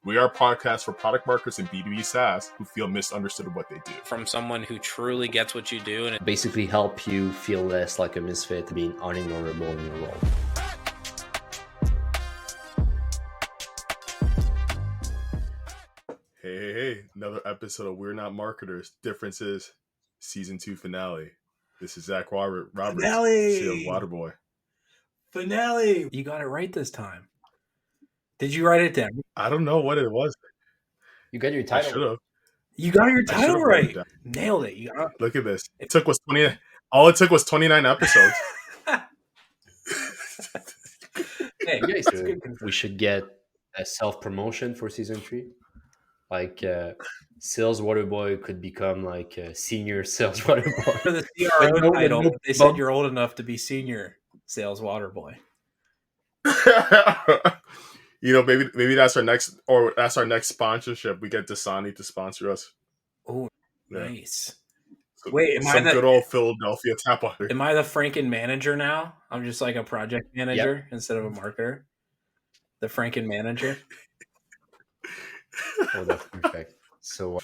We are a podcast for product marketers and B2B SaaS who feel misunderstood of what they do. From someone who truly gets what you do and basically help you feel less like a misfit, being unignorable in your role. Hey, another episode of We're Not Marketers. Differences, Season 2 finale. This is Zach Roberts, Sales Waterboy. Finale! You got it right this time. Did you write it down? I don't know what it was. You got your I title. should have. You got your title right. Nailed it. Look at this. All it took was 29 episodes. Hey, we should get a self-promotion for season 3. Like Sales Waterboy could become like a senior Sales Waterboy. For the CRO title, they said you're old enough to be senior Sales Waterboy. You know, maybe that's our next sponsorship. We get Dasani to sponsor us. Oh, nice. So, wait, good old Philadelphia tap water. Am I the Franken manager now? I'm just like a project manager instead of a marketer. The Franken manager. Oh, that's perfect. So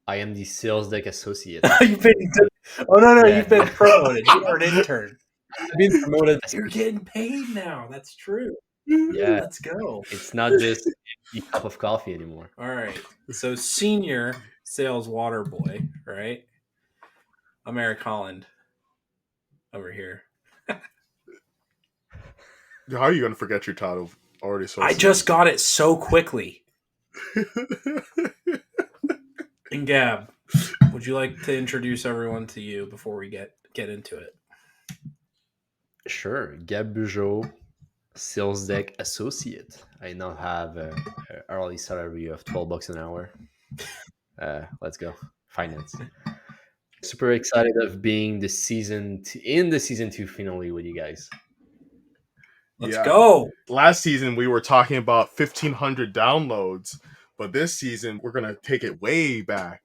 I am the sales deck associate. You've been promoted. You are an intern. I've been promoted. You're getting paid now. That's true. Yeah, let's go. It's not just a cup of coffee anymore. All right. So senior Sales Waterboy, right? I'm Eric Holland over here. How are you going to forget your title already? I just got it so quickly. And Gab, would you like to introduce everyone to you before we get into it? Sure. Gab Bugeaud, Sales Deck Associate. I now have an hourly salary of $12 an hour. Let's go. Finance. Super excited of being in the season 2 finale with you guys. Let's go. Last season, we were talking about 1,500 downloads, but this season, we're going to take it way back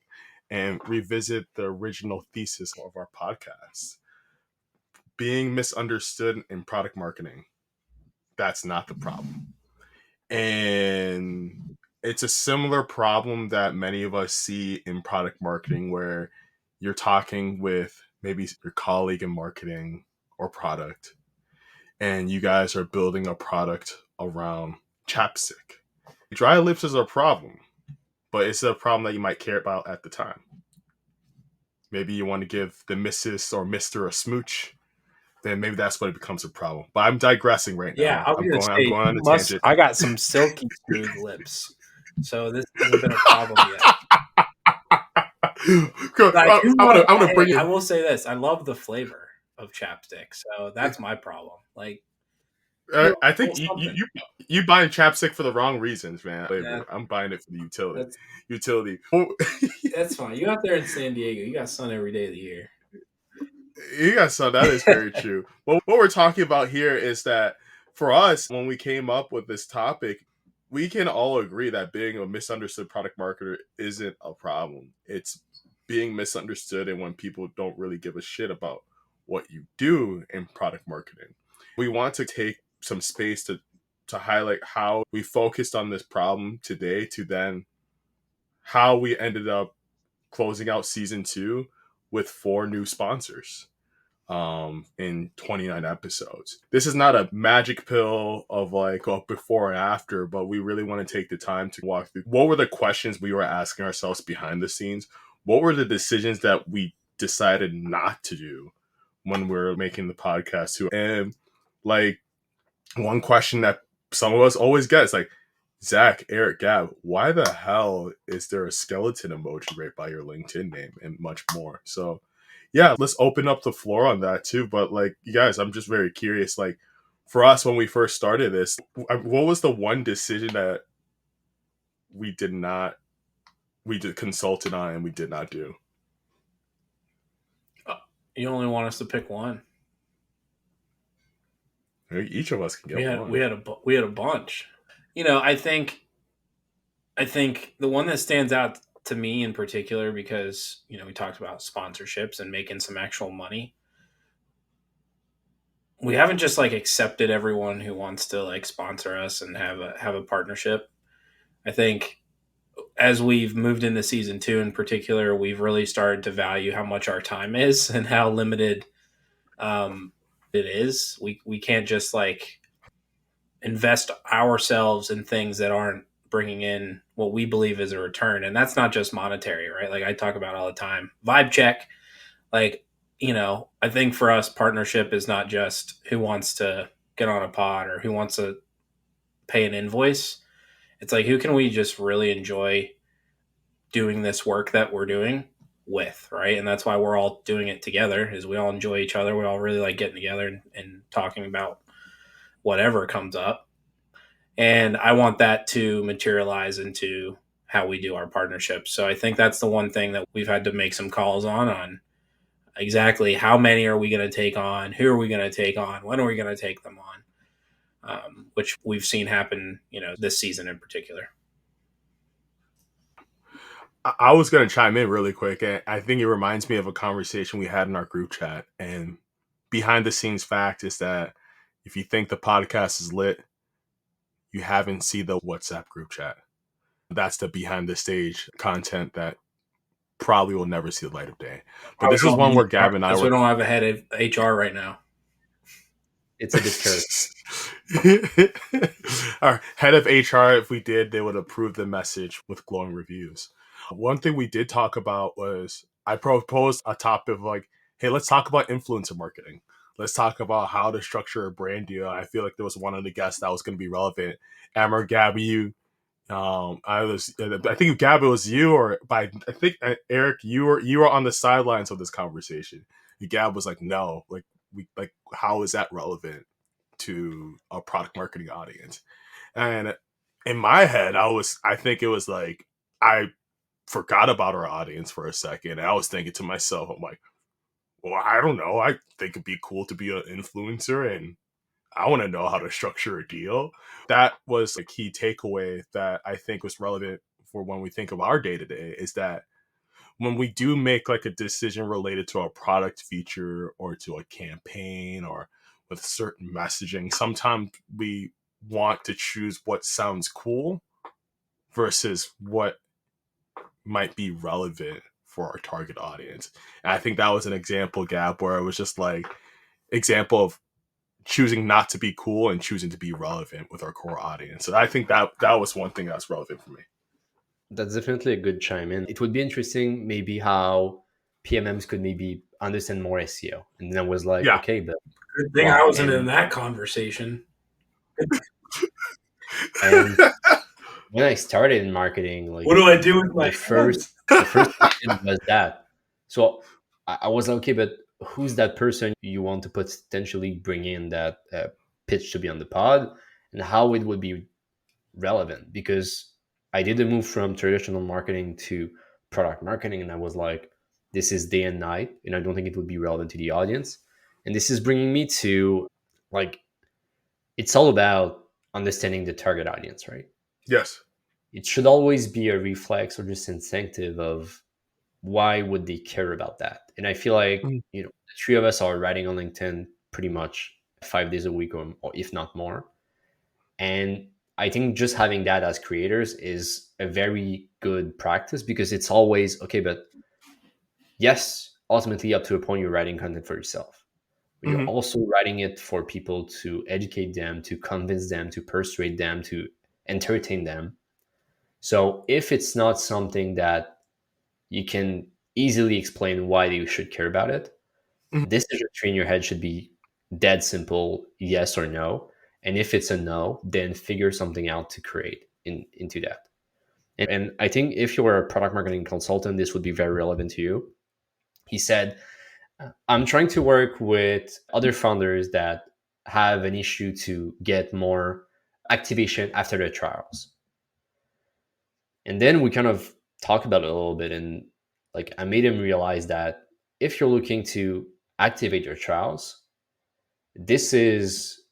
and revisit the original thesis of our podcast. Being misunderstood in product marketing. That's not the problem. And it's a similar problem that many of us see in product marketing where you're talking with maybe your colleague in marketing or product, and you guys are building a product around chapstick. Dry lips is a problem, but it's a problem that you might care about at the time. Maybe you want to give the missus or Mr. a smooch, then maybe that's when it becomes a problem. But I'm digressing right now. Yeah, I'm going on a tangent. I got some silky smooth lips, so this hasn't been a problem yet. I will say this: I love the flavor of chapstick, so that's my problem. Like, I think you buying chapstick for the wrong reasons, man. Yeah. I'm buying it for the utility. That's fine. You out there in San Diego, you got sun every day of the year. You got sun. That is very true. Well, what we're talking about here is that for us, when we came up with this topic, we can all agree that being a misunderstood product marketer isn't a problem. It's being misunderstood and when people don't really give a shit about what you do in product marketing. We want to take some space to highlight how we focused on this problem today to then how we ended up closing out season 2 with 4 new sponsors in 29 episodes. This is not a magic pill of like a before and after, but we really want to take the time to walk through what were the questions we were asking ourselves behind the scenes. What were the decisions that we decided not to do when we were making the podcast too? And like one question that some of us always get is like, Zach, Eric, Gab, why the hell is there a skeleton emoji right by your LinkedIn name and much more? So yeah, let's open up the floor on that too. But like, you guys, I'm just very curious. Like for us, when we first started this, what was the one decision that we consulted on and we did not do? You only want us to pick one. Each of us can get one. We had a bunch. You know, I think the one that stands out to me in particular, because, you know, we talked about sponsorships and making some actual money. We haven't just like accepted everyone who wants to like sponsor us and have a partnership. I think as we've moved into season 2 in particular, we've really started to value how much our time is and how limited it is. We can't just like invest ourselves in things that aren't bringing in what we believe is a return. And that's not just monetary, right? Like I talk about all the time. Vibe check. Like, I think for us, partnership is not just who wants to get on a pod or who wants to pay an invoice. It's like, who can we just really enjoy doing this work that we're doing with, right? And that's why we're all doing it together, is we all enjoy each other. We all really like getting together and talking about whatever comes up. And I want that to materialize into how we do our partnerships. So I think that's the one thing that we've had to make some calls on exactly how many are we going to take on, who are we going to take on, when are we going to take them on, which we've seen happen, this season in particular. I was going to chime in really quick. And I think it reminds me of a conversation we had in our group chat. And behind the scenes fact is that if you think the podcast is lit, you haven't seen the WhatsApp group chat. That's the behind the stage content that probably will never see the light of day. But this is one where Gab and I we don't have a head of HR right now. It's a bit cursed. Our head of HR, if we did, they would approve the message with glowing reviews. One thing we did talk about was I proposed a topic of like, hey, let's talk about influencer marketing. Let's talk about how to structure a brand deal. I feel like there was one of the guests that was going to be relevant. Amber, Gabby, I think Gabby was you, or I think Eric, you were on the sidelines of this conversation. Gab was like, no, how is that relevant to a product marketing audience? And in my head, I think it was like I forgot about our audience for a second. And I was thinking to myself, I'm like, well, I don't know. I think it'd be cool to be an influencer and I want to know how to structure a deal. That was a key takeaway that I think was relevant for when we think of our day to day, is that when we do make like a decision related to a product feature or to a campaign or with certain messaging, sometimes we want to choose what sounds cool versus what might be relevant for our target audience. And I think that was an example, Gab, where it was just like example of choosing not to be cool and choosing to be relevant with our core audience. So I think that was one thing that's relevant for me. That's definitely a good chime in. It would be interesting maybe how PMMs could maybe understand more SEO. And then I was like, Yeah. okay, but good thing I wasn't in that conversation. And when I started in marketing, like, what do I do with my the first question was that. So I was like, okay, but who's that person you want to potentially bring in that pitch to be on the pod, and how it would be relevant? Because I did the move from traditional marketing to product marketing, and I was like, this is day and night, and I don't think it would be relevant to the audience. And this is bringing me to, like, it's all about understanding the target audience, right? Yes. It should always be a reflex or just instinctive of why would they care about that. And I feel like, the three of us are writing on LinkedIn pretty much 5 days a week, or if not more. And I think just having that as creators is a very good practice, because it's always okay, but yes, ultimately up to a point you're writing content for yourself, but you're also writing it for people to educate them, to convince them, to persuade them, to entertain them. So if it's not something that you can easily explain why you should care about it, decision tree in your head should be dead simple, yes or no. And if it's a no, then figure something out to create into that. And I think if you're a product marketing consultant, this would be very relevant to you. He said, I'm trying to work with other founders that have an issue to get more activation after their trials. And then we kind of talked about it a little bit, and like I made him realize that if you're looking to activate your trials, this is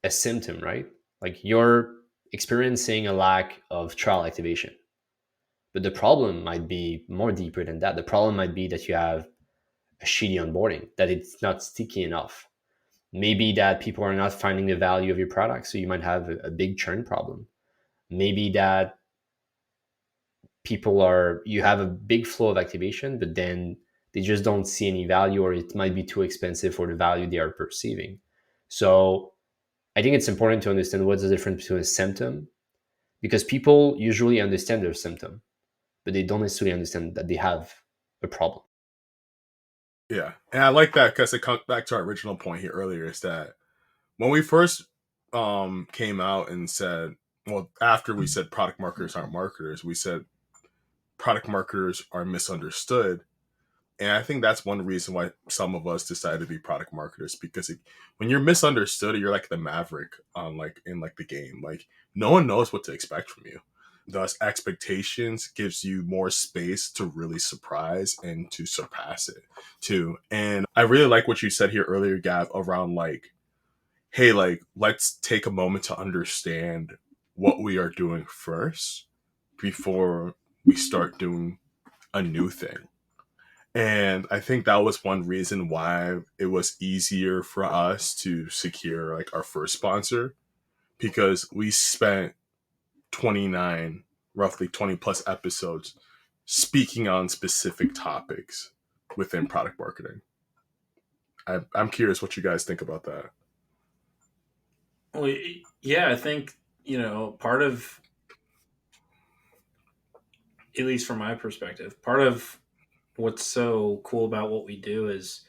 a symptom, right? Like you're experiencing a lack of trial activation. But the problem might be more deeper than that. The problem might be that you have a shitty onboarding, that it's not sticky enough. Maybe that people are not finding the value of your product, so you might have a big churn problem. Maybe that you have a big flow of activation, but then they just don't see any value, or it might be too expensive for the value they are perceiving. So I think it's important to understand what's the difference between a symptom, because people usually understand their symptom, but they don't necessarily understand that they have a problem. Yeah, and I like that because it comes back to our original point here earlier. Is that when we first came out and said, well, after we said product marketers aren't marketers, we said product marketers are misunderstood. And I think that's one reason why some of us decided to be product marketers, because when you're misunderstood, you're like the maverick on like in like the game. Like no one knows what to expect from you. Thus, expectations gives you more space to really surprise and to surpass it too. And I really like what you said here earlier, Gav, around like, hey, like let's take a moment to understand what we are doing first before we start doing a new thing. And I think that was one reason why it was easier for us to secure like our first sponsor, because we spent 29, roughly 20 plus episodes speaking on specific topics within product marketing. I'm curious what you guys think about that. Well, yeah, I think, part of, at least from my perspective, part of what's so cool about what we do is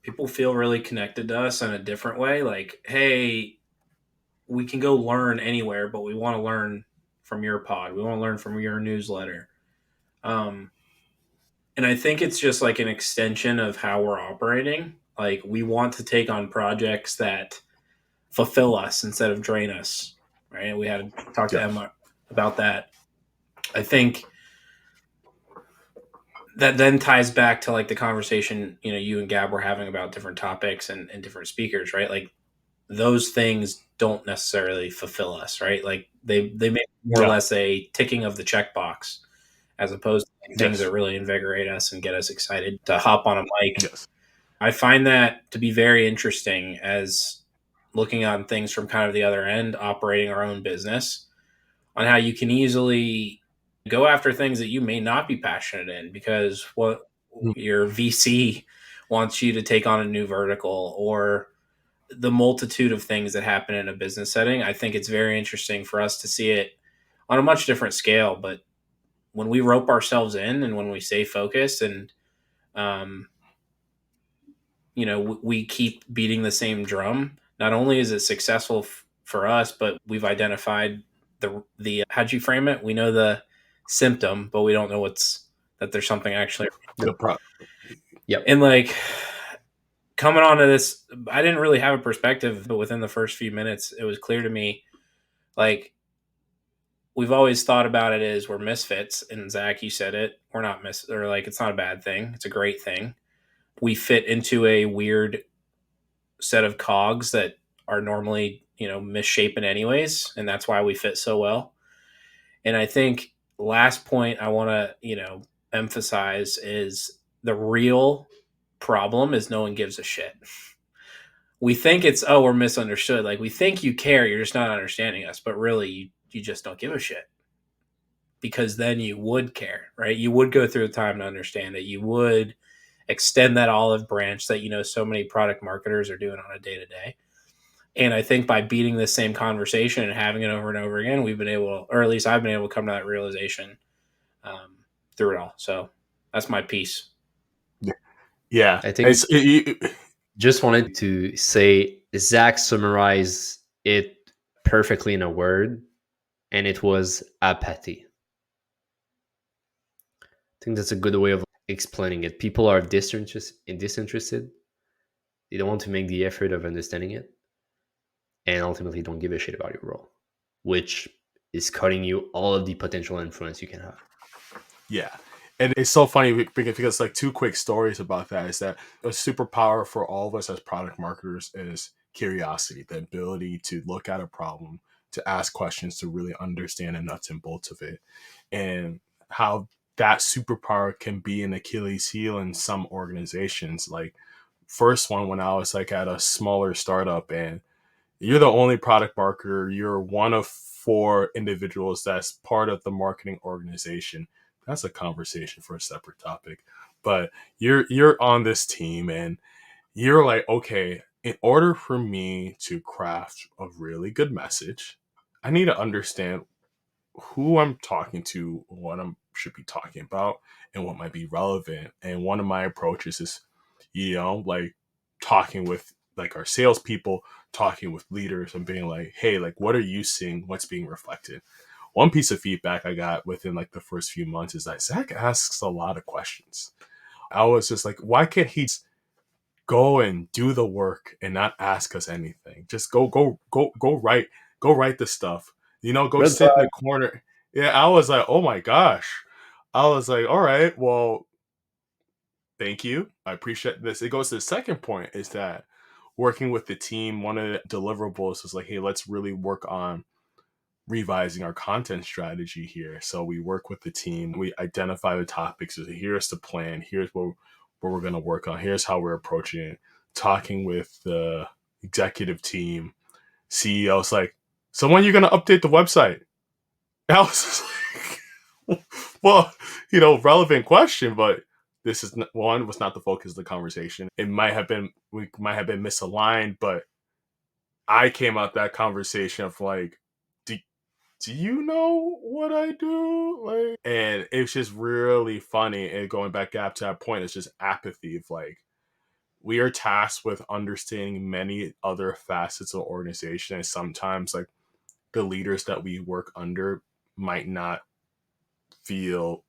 people feel really connected to us in a different way. Like, hey, we can go learn anywhere, but we want to learn from your pod. We want to learn from your newsletter. Um, and I think it's just like an extension of how we're operating. Like, we want to take on projects that fulfill us instead of drain us. Right. We had to talk to Emma about that. I think that then ties back to like the conversation, you and Gab were having about different topics and different speakers, right? Like those things don't necessarily fulfill us, right? Like they make more or less a ticking of the checkbox as opposed to like things that really invigorate us and get us excited to hop on a mic. Yes. I find that to be very interesting as looking on things from kind of the other end, operating our own business, on how you can easily go after things that you may not be passionate in because what your VC wants you to take on a new vertical, or the multitude of things that happen in a business setting. I think it's very interesting for us to see it on a much different scale. But when we rope ourselves in and when we stay focused and, we keep beating the same drum, not only is it successful for us, but we've identified the how'd you frame it? We know the symptom, but we don't know that there's something actually. Yep. And like coming onto this, I didn't really have a perspective, but within the first few minutes, it was clear to me, like, we've always thought about it as we're misfits. And Zach, you said it, we're not or like, it's not a bad thing. It's a great thing. We fit into a weird set of cogs that are normally, misshapen anyways. And that's why we fit so well. And I think last point I want to, emphasize is the real problem is no one gives a shit. We think it's, oh, we're misunderstood. Like we think you care, you're just not understanding us, but really you just don't give a shit, because then you would care, right? You would go through the time to understand it. You would extend that olive branch that, so many product marketers are doing on a day to day. And I think by beating this same conversation and having it over and over again, we've been able, or at least I've been able to come to that realization through it all. So that's my piece. Yeah. I think just wanted to say Zach summarized it perfectly in a word, and it was apathy. I think that's a good way of explaining it. People are disinterested. They don't want to make the effort of understanding it, and ultimately don't give a shit about your role, which is cutting you all of the potential influence you can have. Yeah. And it's so funny because like two quick stories about that is that a superpower for all of us as product marketers is curiosity, the ability to look at a problem, to ask questions, to really understand the nuts and bolts of it, and how that superpower can be an Achilles heel in some organizations. Like first one, when I was like at a smaller startup and you're the only product marketer, you're one of for individuals that's part of the marketing organization. That's a conversation for a separate topic. But you're on this team and you're like, okay, in order for me to craft a really good message, I need to understand who I'm talking to, what I should be talking about, and what might be relevant. And one of my approaches is, like talking with like our salespeople, talking with leaders, and being like, hey, like, what are you seeing? What's being reflected? One piece of feedback I got within like the first few months is that Zach asks a lot of questions. I was just like, why can't he go and do the work and not ask us anything? Just go write the stuff. Go Red sit in flag. the corner. Yeah, I was like, oh my gosh. I was like, all right, well, thank you. I appreciate this. It goes to the second point is that working with the team, one of the deliverables is like, hey, let's really work on revising our content strategy here. So we work with the team, we identify the topics. So here's the plan. Here's what we're going to work on. Here's how we're approaching it. Talking with the executive team, CEO's like, so when are you going to update the website? I was just like, well, relevant question, but this is one was not the focus of the conversation. We might have been misaligned, but I came out that conversation of like, do you know what I do? Like, and it's just really funny. And going back up to that point, it's just apathy of like, we are tasked with understanding many other facets of the organization. And sometimes like the leaders that we work under might not feel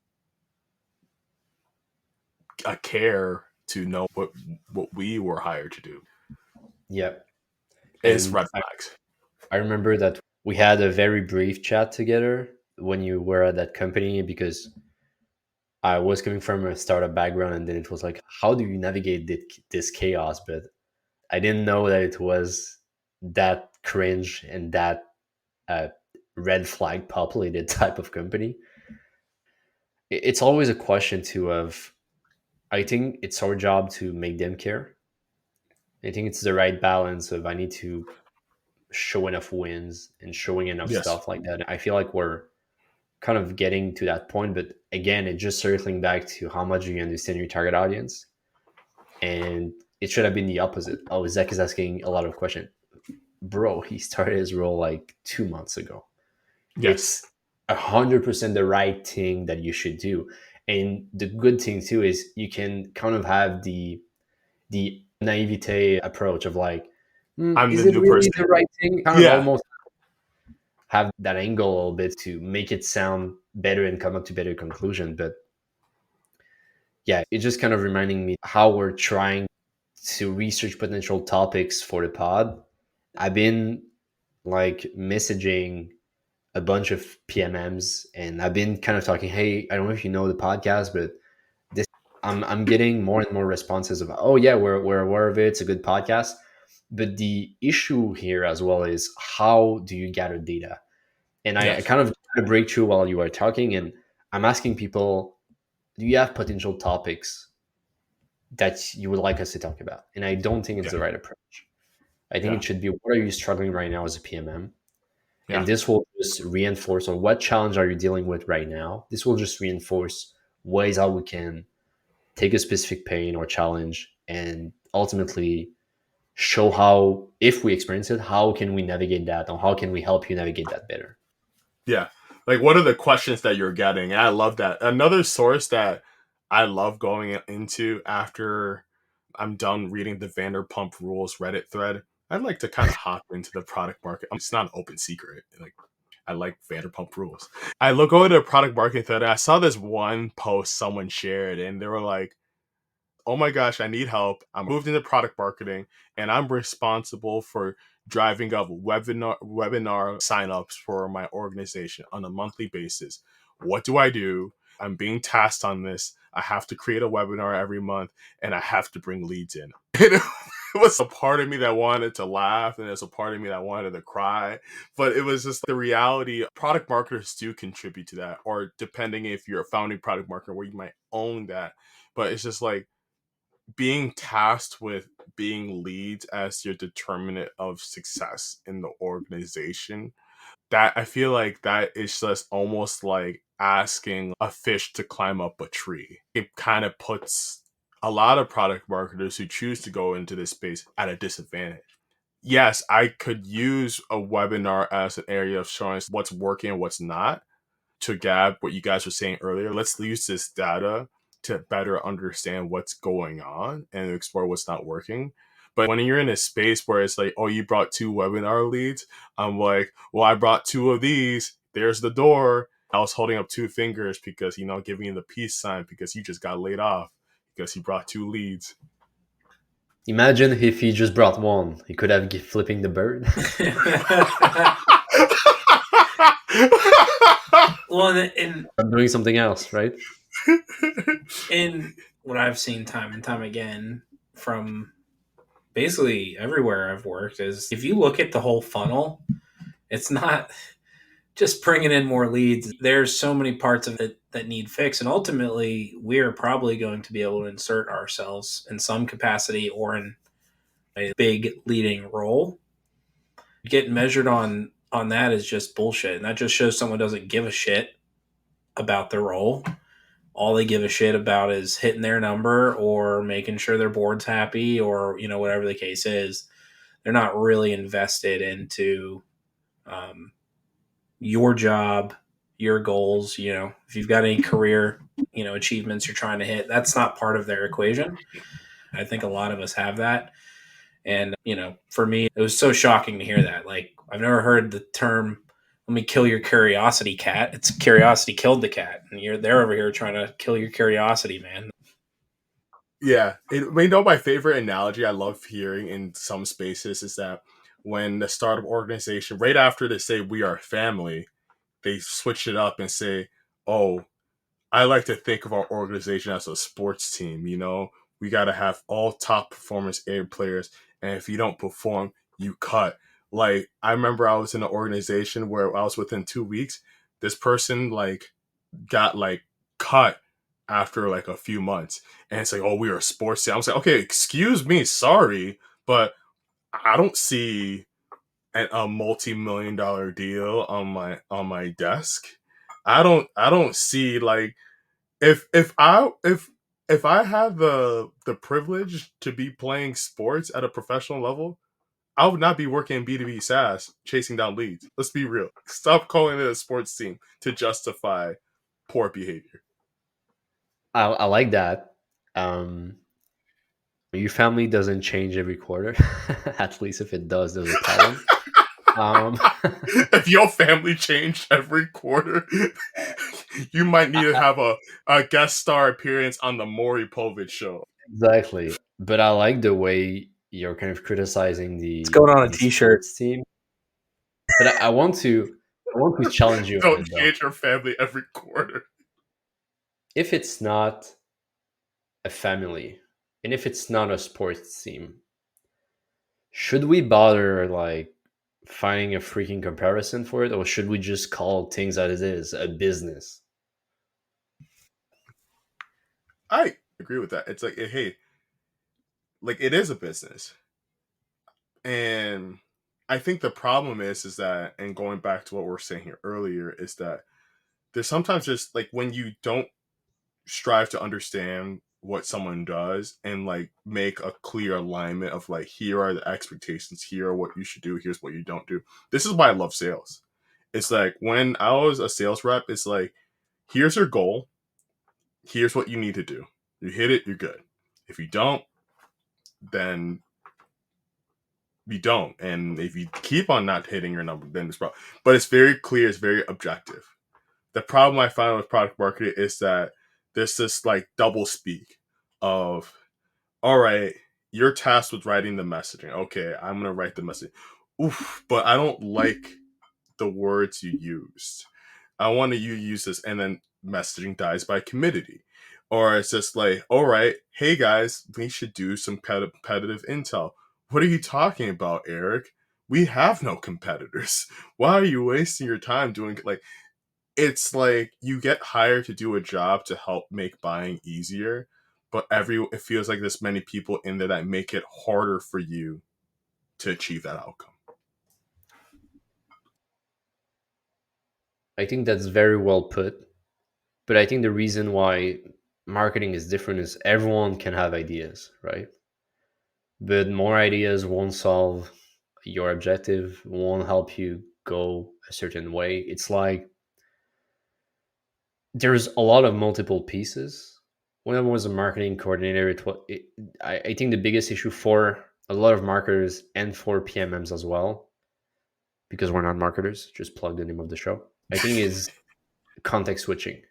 a care to know what we were hired to do. Yep. It's And red flags. I remember that we had a very brief chat together when you were at that company because I was coming from a startup background, and then it was like, how do you navigate this chaos? But I didn't know that it was that cringe and that uh, red flag populated type of company. It's always a question too of, I think it's our job to make them care. I think it's the right balance of I need to show enough wins and showing enough Yes. stuff like that. I feel like we're kind of getting to that point, but again, it's just circling back to how much do you understand your target audience, and it should have been the opposite. Oh, Zach is asking a lot of questions. Bro, he started his role like 2 months ago. Yes. It's 100% the right thing that you should do. And the good thing too is you can kind of have the naivete approach of like, I'm is the it new really person. the right thing? Kind of Yeah. almost have that angle a little bit to make it sound better and come up to better conclusion. But yeah, it's just kind of reminding me how we're trying to research potential topics for the pod. I've been like messaging a bunch of PMMs, and I've been kind of talking, hey, I don't know if you know the podcast, but this I'm getting more and more responses about, oh yeah, we're aware of it. It's a good podcast. But the issue here as well is, how do you gather data? And I Yes. kind of had a breakthrough while you were talking, and I'm asking people, do you have potential topics that you would like us to talk about? And I don't think it's Yeah. the right approach. I think Yeah. it should be, what are you struggling right now as a PMM? And Yeah. this will just reinforce, or what challenge are you dealing with right now? This will just reinforce ways how we can take a specific pain or challenge and ultimately show how, if we experience it, how can we navigate that, or how can we help you navigate that better? Yeah. Like, what are the questions that you're getting? And I love that. Another source that I love going into after I'm done reading the Vanderpump Rules Reddit thread, I'd like to kind of hop into the product market. It's not an open secret. Like, I like Vanderpump Rules. I look over to the product marketing thread. And I saw this one post someone shared, and they were like, oh my gosh, I need help. I'm moved into product marketing and I'm responsible for driving up webinar signups for my organization on a monthly basis. What do I do? I'm being tasked on this. I have to create a webinar every month and I have to bring leads in. It was a part of me that wanted to laugh and there's a part of me that wanted to cry. But it was just the reality. Product marketers do contribute to that, or depending if you're a founding product marketer where you might own that. But it's just like, being tasked with being leads as your determinant of success in the organization. that I feel like that is just almost like asking a fish to climb up a tree. It kind of puts a lot of product marketers who choose to go into this space at a disadvantage. Yes, I could use a webinar as an area of showing us what's working and what's not. To Gab, what you guys were saying earlier, let's use this data to better understand what's going on and explore what's not working. But when you're in a space where it's like, oh, you brought 2 webinar leads, I'm like, well, I brought 2 of these. There's the door. I was holding up 2 fingers because, giving you the peace sign because you just got laid off because he brought 2 leads. Imagine if he just brought 1. He could have flipping the bird. Well, I'm doing something else, right? in what I've seen time and time again from basically everywhere I've worked is if you look at the whole funnel, it's not just bringing in more leads. There's so many parts of it that need fix. And ultimately, we're probably going to be able to insert ourselves in some capacity or in a big leading role. Getting measured on that is just bullshit. And that just shows someone doesn't give a shit about their role. All they give a shit about is hitting their number or making sure their board's happy or, whatever the case is. They're not really invested into your job, your goals. If you've got any career, achievements you're trying to hit, that's not part of their equation. I think a lot of us have that. And, for me, it was so shocking to hear that. Like, I've never heard the term, let me kill your curiosity, cat. It's curiosity killed the cat. And they're over here trying to kill your curiosity, man. Yeah. My favorite analogy I love hearing in some spaces is that when the startup organization, right after they say we are family, they switch it up and say, oh, I like to think of our organization as a sports team. We got to have all top performance A players. And if you don't perform, you cut. Like, I remember I was in an organization where I was within 2 weeks. This person got cut after a few months. And it's like, oh, we are a sports team. I was like, okay, excuse me, sorry, but I don't see a multi-million-dollar deal on my desk. I don't see if I had the privilege to be playing sports at a professional level, I would not be working in B2B SaaS chasing down leads. Let's be real. Stop calling it a sports team to justify poor behavior. I like that. Your family doesn't change every quarter. At least if it does, there's a problem. If your family changed every quarter, you might need to have a guest star appearance on the Maury Povich show. Exactly. But I like the way you're kind of criticizing It's going on a the t-shirt. sports team. But I want to challenge you on Don't it though. change your family every quarter. If it's not a family and if it's not a sports team, should we bother finding a freaking comparison for it, or should we just call things as it is, a business? I agree with that. It's like, hey, it is a business. And I think the problem is that, and going back to what we were saying here earlier, is that there's sometimes just when you don't strive to understand what someone does and make a clear alignment of here are the expectations, here are what you should do, here's what you don't do. This is why I love sales. It's like when I was a sales rep, it's like, here's your goal, here's what you need to do. You hit it, you're good. If you don't, then you don't. And if you keep on not hitting your number, then it's problem. But it's very clear, it's very objective. The problem I find with product marketing is that there's this double speak of, all right, you're tasked with writing the messaging. Okay, I'm gonna write the message. Oof, but I don't like the words you used. I want you to use this, and then messaging dies by committee. Or it's just like, all right, hey guys, we should do some competitive intel. What are you talking about, Eric? We have no competitors. Why are you wasting your time doing it's like you get hired to do a job to help make buying easier, but it feels like there's many people in there that make it harder for you to achieve that outcome. I think that's very well put. But I think the reason why marketing is different is everyone can have ideas, right? But more ideas won't solve your objective, won't help you go a certain way. It's like there's a lot of multiple pieces. When I was a marketing coordinator, I think the biggest issue for a lot of marketers and for PMMs as well, because we're not marketers, just plug the name of the show, I think is context switching.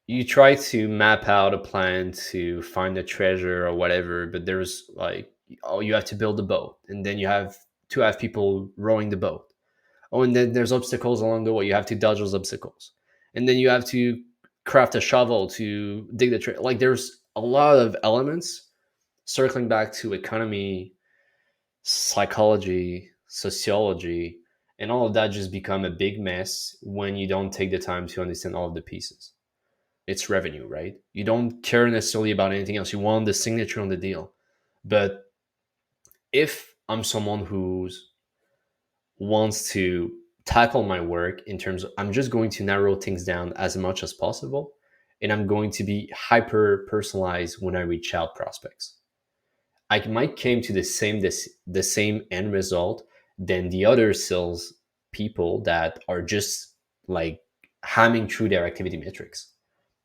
You try to map out a plan to find a treasure or whatever, but there's like, oh, you have to build a boat, and then you have to have people rowing the boat. Oh, and then there's obstacles along the way. You have to dodge those obstacles, and then you have to craft a shovel to dig the trail. Like there's a lot of elements. Circling back to economy, psychology, sociology, and all of that just become a big mess when you don't take the time to understand all of the pieces. It's revenue, right? You don't care necessarily about anything else. You want the signature on the deal. But if I'm someone who wants to tackle my work in terms of I'm just going to narrow things down as much as possible, and I'm going to be hyper personalized when I reach out prospects. I might came to the same end result than the other sales people that are just like hamming through their activity metrics.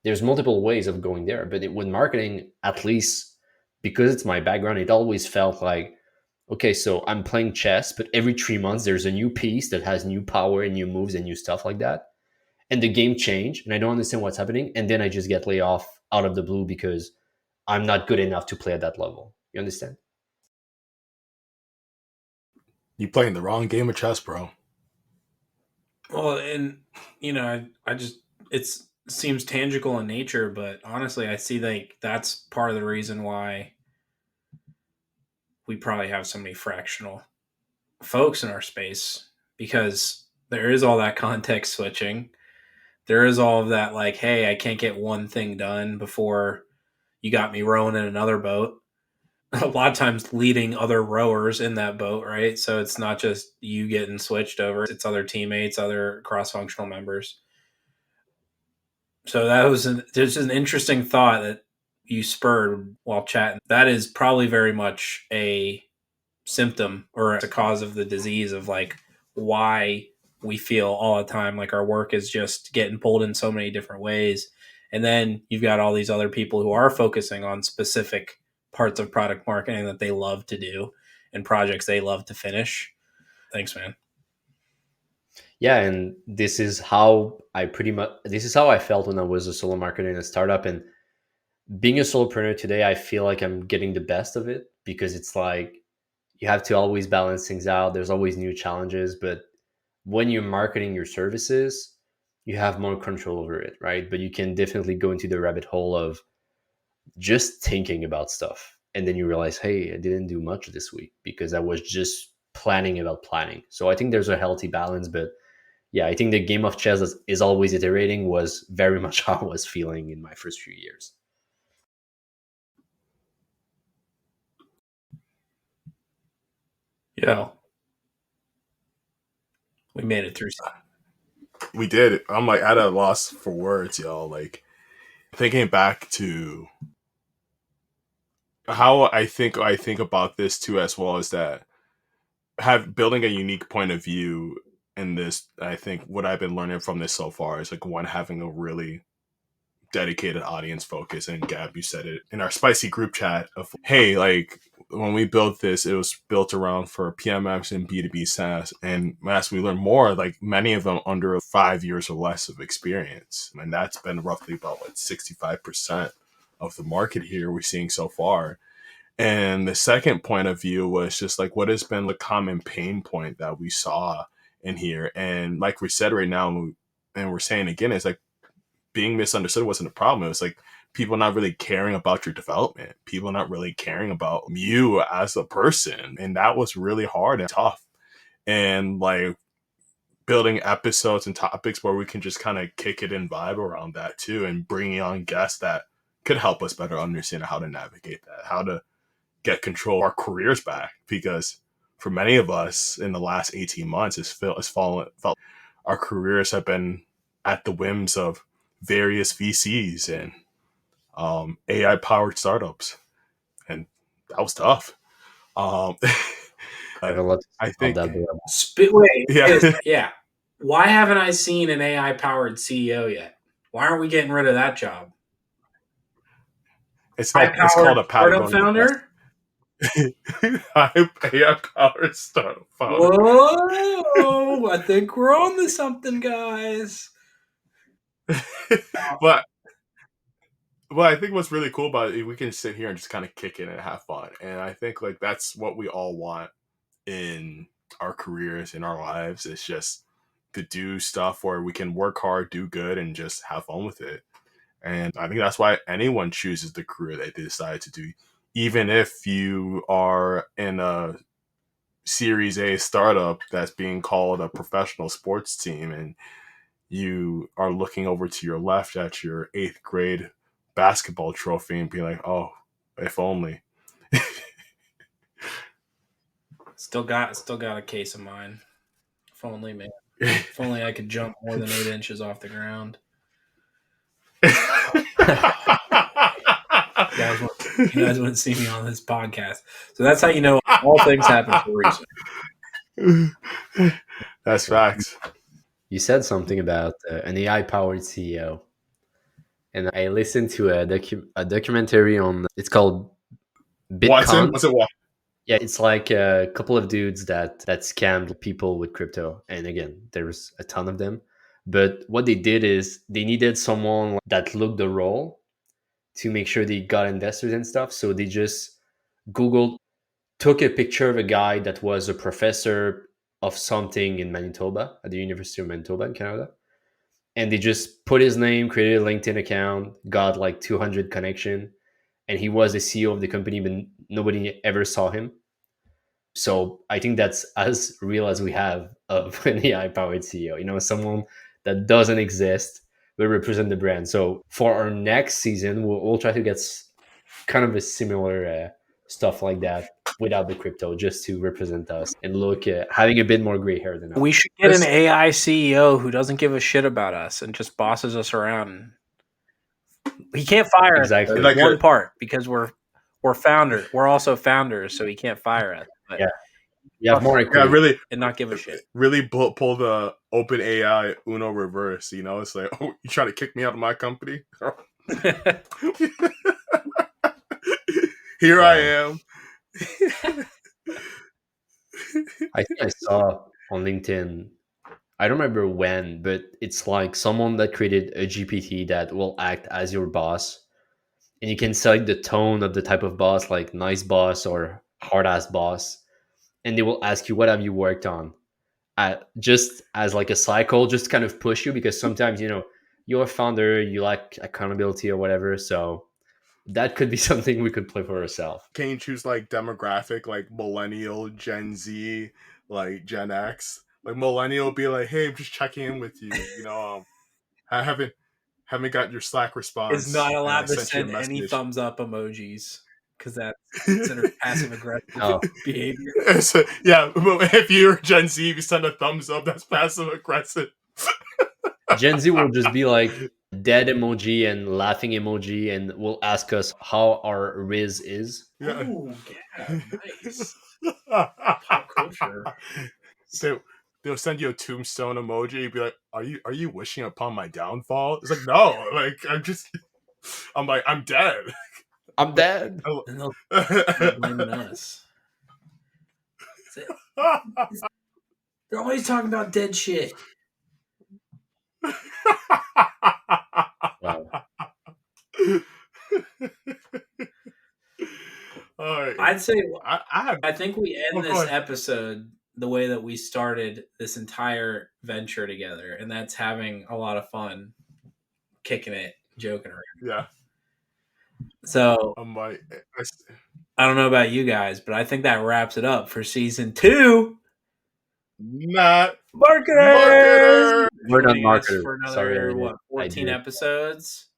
There's multiple ways of going there, but with marketing, at least because it's my background, it always felt like, okay, so I'm playing chess, but every 3 months there's a new piece that has new power and new moves and new stuff like that, and the game change, and I don't understand what's happening, and then I just get laid off out of the blue because I'm not good enough to play at that level. You understand? You playing the wrong game of chess, bro. Well, and I just it seems tangible in nature, but honestly, I see like that's part of the reason why we probably have so many fractional folks in our space, because there is all that context switching. There is all of that, like, hey, I can't get one thing done before you got me rowing in another boat. A lot of times leading other rowers in that boat, right? So it's not just you getting switched over, it's other teammates, other cross functional members. So that was there's an interesting thought that you spurred while chatting. That is probably very much a symptom or a cause of the disease of like why we feel all the time like our work is just getting pulled in so many different ways. And then you've got all these other people who are focusing on specific parts of product marketing that they love to do and projects they love to finish. Thanks, man. Yeah, and this is how I felt when I was a solo marketer in a startup. And being a solopreneur today, I feel like I'm getting the best of it because it's like you have to always balance things out. There's always new challenges, but when you're marketing your services, you have more control over it, right? But you can definitely go into the rabbit hole of just thinking about stuff. And then you realize, hey, I didn't do much this week because I was just planning about planning. So I think there's a healthy balance. But yeah, I think the game of chess is always iterating was very much how I was feeling in my first few years. Yeah. We made it through. We did. I'm like at a loss for words, y'all. Like thinking back to how I think about this too as well is that have building a unique point of view in this. I think what I've been learning from this so far is like one having a really dedicated audience focus. And Gab, you said it in our spicy group chat of, hey, like when we built this, it was built around for PMMs and B2B SaaS. And as we learn more, like many of them under 5 years or less of experience. And that's been roughly about what 65% of the market here we're seeing so far. And the second point of view was just like what has been the common pain point that we saw in here. And like we said right now, and we're saying again, is like being misunderstood wasn't a problem. It was like people not really caring about your development, people not really caring about you as a person. And that was really hard and tough. And like building episodes and topics where we can just kind of kick it and vibe around that too, and bringing on guests that could help us better understand how to navigate that, how to get control of our careers back. Because for many of us in the last 18 months, it's felt our careers have been at the whims of various VCs and AI powered startups, and that was tough. Um, I have a lot to I say about think, that, but yeah, Yeah. Why haven't I seen an AI powered CEO yet? Why aren't we getting rid of that job? it's AI called powered a startup Patagonian founder? AI powered startup founder. Whoa! I think we're on to something, guys. but Well, I think what's really cool about it, we can sit here and just kind of kick it and have fun. And I think like that's what we all want in our careers, in our lives. It's just to do stuff where we can work hard, do good, and just have fun with it. And I think that's why anyone chooses the career that they decide to do. Even if you are in a Series A startup that's being called a professional sports team and you are looking over to your left at your 8th grade basketball trophy and be like, oh, if only. Still got a case of mine. If only, man. If only I could jump more than 8 inches off the ground. You guys wouldn't see me on this podcast. So that's how you know all things happen for a reason. That's facts. you said something about an AI powered CEO. And I listened to a documentary on, it's called Watson? Bitcoin. Was it Watson? Yeah, it's like a couple of dudes that scammed people with crypto. And again, there's a ton of them. But what they did is they needed someone that looked the role to make sure they got investors and stuff. So they just Googled, took a picture of a guy that was a professor of something in Manitoba, at the University of Manitoba in Canada. And they just put his name, created a LinkedIn account, got like 200 connection, and he was the CEO of the company, but nobody ever saw him. So I think that's as real as we have of an AI powered CEO. Someone that doesn't exist will represent the brand. So for our next season, we'll try to get kind of a similar stuff like that without the crypto, just to represent us and look having a bit more gray hair than us. We should get an AI CEO who doesn't give a shit about us and just bosses us around. He can't fire Exactly. us. Like One part because we're founder. We're also founders, so he can't fire us. But Yeah. You have more equity. really, and not give a shit. Really pull the open AI Uno reverse. It's like, oh, you trying to kick me out of my company? Here I am. I think I saw on LinkedIn, I don't remember when, but it's like someone that created a GPT that will act as your boss. And you can select the tone of the type of boss, like nice boss or hard ass boss. And they will ask you, what have you worked on? Just as like a cycle, just kind of push you, because sometimes, you're a founder, you like accountability or whatever. So that could be something we could play for ourselves. Can you choose like demographic, like millennial, Gen Z, like Gen X? Like millennial be like, hey, I'm just checking in with you. I haven't got your Slack response. Is not and I allowed to sent you a send any message. thumbs up emojis because that's considered passive aggressive Oh, behavior. Yeah, but if you're Gen Z, if you send a thumbs up, that's passive aggressive. Gen Z will just be like dead emoji and laughing emoji, and will ask us how our Riz is. Yeah. Oh, yeah, nice. Pop culture. They'll send you a tombstone emoji. You'd be like, "Are you wishing upon my downfall?" It's like, no, like I'm like, I'm dead. I'm dead. And they're blaming us. They're always talking about dead shit. Wow. All right. I'd say I I think we end go this ahead. episode the way that we started this entire venture together, and that's having a lot of fun, kicking it, joking around. Yeah, So I'm like, I don't know about you guys, but I think that wraps it up for season 2. not Marketers! marketer. We're not Joining us marketers. for another, Sorry, 14 episodes.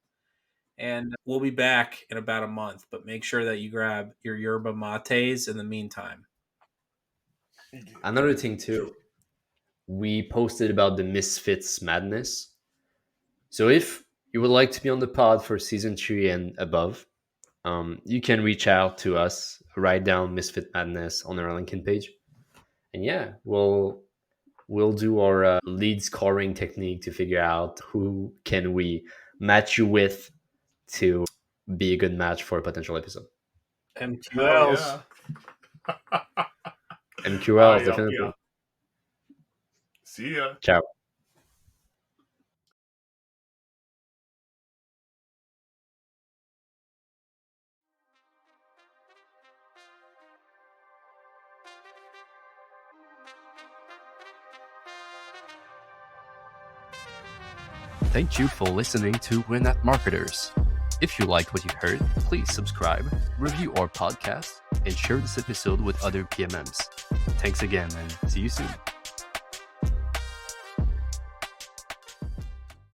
And we'll be back in about a month, but make sure that you grab your yerba mates in the meantime. Another thing too, we posted about the misfits madness. So if you would like to be on the pod for season 3 and above, you can reach out to us, write down misfit madness on our LinkedIn page, and yeah, we'll do our lead scoring technique to figure out who can we match you with to be a good match for a potential episode. Hell MQLs. yeah. MQLs, Yup, definitely. yup. See ya. Ciao. Thank you for listening to Win at Marketers. If you liked what you heard, please subscribe, review our podcast, and share this episode with other PMMs. Thanks again, and see you soon.